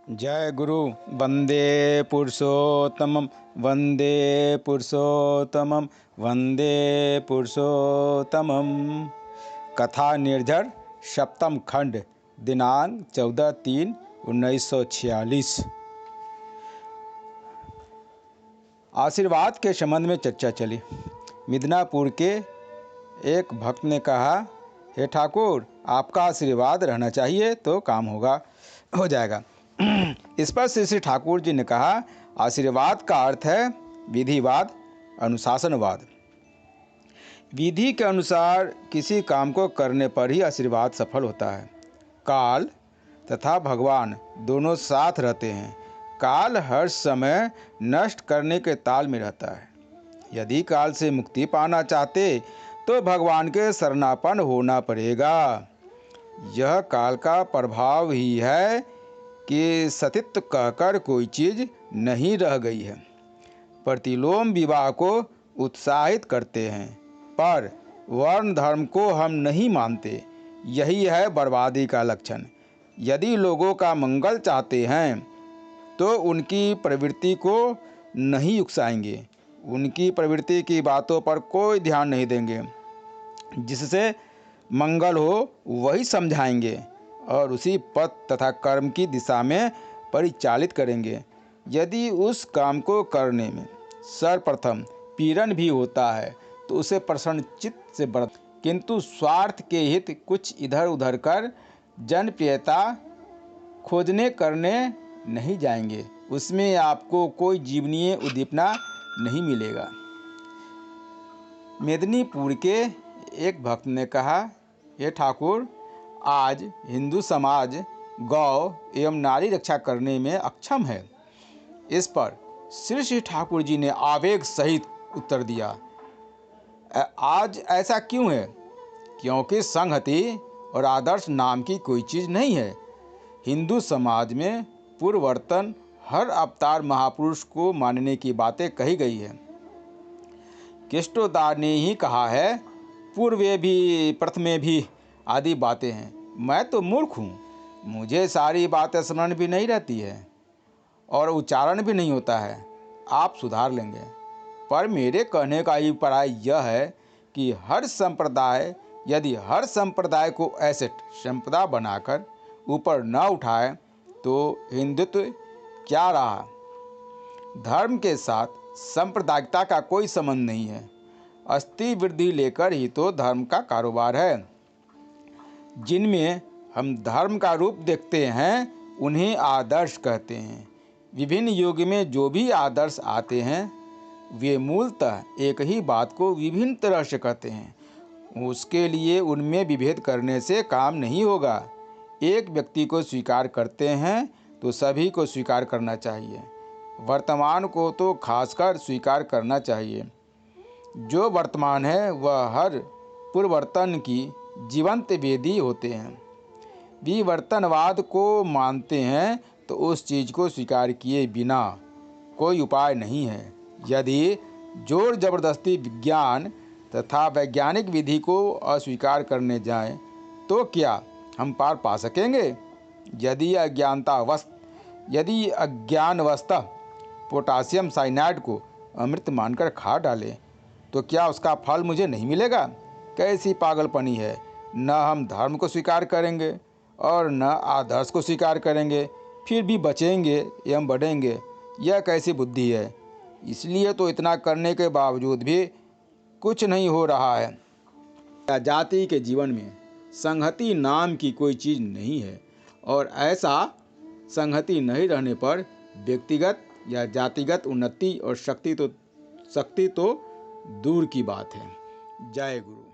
जय गुरु। वंदे पुरुषोत्तमं वंदे पुरुषोत्तमं वंदे पुरुषोत्तमं। कथा निर्झर सप्तम खंड दिनांक 14/3/1946। आशीर्वाद के संबंध में चर्चा चली। मिदनापुर के एक भक्त ने कहा, हे ठाकुर, आपका आशीर्वाद रहना चाहिए तो काम हो जाएगा। इस पर श्री श्री ठाकुर जी ने कहा, आशीर्वाद का अर्थ है विधिवाद, अनुशासनवाद। विधि के अनुसार किसी काम को करने पर ही आशीर्वाद सफल होता है। काल तथा भगवान दोनों साथ रहते हैं। काल हर समय नष्ट करने के ताल में रहता है। यदि काल से मुक्ति पाना चाहते तो भगवान के शरणापन्न होना पड़ेगा। यह काल का प्रभाव ही है कि सतित्व कहकर कोई चीज़ नहीं रह गई है। प्रतिलोम विवाह को उत्साहित करते हैं, पर वर्ण धर्म को हम नहीं मानते। यही है बर्बादी का लक्षण। यदि लोगों का मंगल चाहते हैं तो उनकी प्रवृत्ति को नहीं उकसाएंगे, उनकी प्रवृत्ति की बातों पर कोई ध्यान नहीं देंगे। जिससे मंगल हो वही समझाएंगे और उसी पथ तथा कर्म की दिशा में परिचालित करेंगे। यदि उस काम को करने में सर्वप्रथम पीड़न भी होता है तो उसे प्रसन्न चित्त से बरत, किंतु स्वार्थ के हित कुछ इधर उधर कर जनप्रियता खोजने करने नहीं जाएंगे। उसमें आपको कोई जीवनीय उद्दीपना नहीं मिलेगा। मेदिनीपुर के एक भक्त ने कहा, हे ठाकुर, आज हिंदू समाज गौ एवं नारी रक्षा करने में अक्षम है। इस पर श्री श्री ठाकुर जी ने आवेग सहित उत्तर दिया, आज ऐसा क्यों है? क्योंकि संहति और आदर्श नाम की कोई चीज़ नहीं है। हिंदू समाज में पूर्ववर्तन हर अवतार महापुरुष को मानने की बातें कही गई है। कृष्णोदार ने ही कहा है, पूर्वे भी प्रथमे भी आदि बातें हैं। मैं तो मूर्ख हूँ, मुझे सारी बातें स्मरण भी नहीं रहती है और उच्चारण भी नहीं होता है। आप सुधार लेंगे। पर मेरे कहने का अभिप्राय यह है कि हर संप्रदाय यदि हर संप्रदाय को ऐसे संप्रदाय बनाकर ऊपर न उठाए तो हिंदुत्व क्या रहा। धर्म के साथ सांप्रदायिकता का कोई संबंध नहीं है। अस्थि वृद्धि लेकर ही तो धर्म का कारोबार है। जिनमें हम धर्म का रूप देखते हैं उन्हें आदर्श कहते हैं। विभिन्न युग में जो भी आदर्श आते हैं वे मूलतः एक ही बात को विभिन्न तरह से कहते हैं। उसके लिए उनमें विभेद करने से काम नहीं होगा। एक व्यक्ति को स्वीकार करते हैं तो सभी को स्वीकार करना चाहिए। वर्तमान को तो खासकर स्वीकार करना चाहिए। जो वर्तमान है वह हर पूर्ववर्तन की जीवंत वेदी होते हैं। विवर्तनवाद को मानते हैं तो उस चीज़ को स्वीकार किए बिना कोई उपाय नहीं है। यदि जोर जबरदस्ती विज्ञान तथा वैज्ञानिक विधि को अस्वीकार करने जाएं तो क्या हम पार पा सकेंगे? यदि अज्ञानवशतः पोटासियम साइनाइड को अमृत मानकर खा डालें तो क्या उसका फल मुझे नहीं मिलेगा? कैसी पागलपनी है। न हम धर्म को स्वीकार करेंगे और न आदर्श को स्वीकार करेंगे, फिर भी बचेंगे एवं बढ़ेंगे। यह कैसी बुद्धि है? इसलिए तो इतना करने के बावजूद भी कुछ नहीं हो रहा है। जाति के जीवन में संहति नाम की कोई चीज़ नहीं है और ऐसा संहति नहीं रहने पर व्यक्तिगत या जातिगत उन्नति और शक्ति तो दूर की बात है। जय गुरु।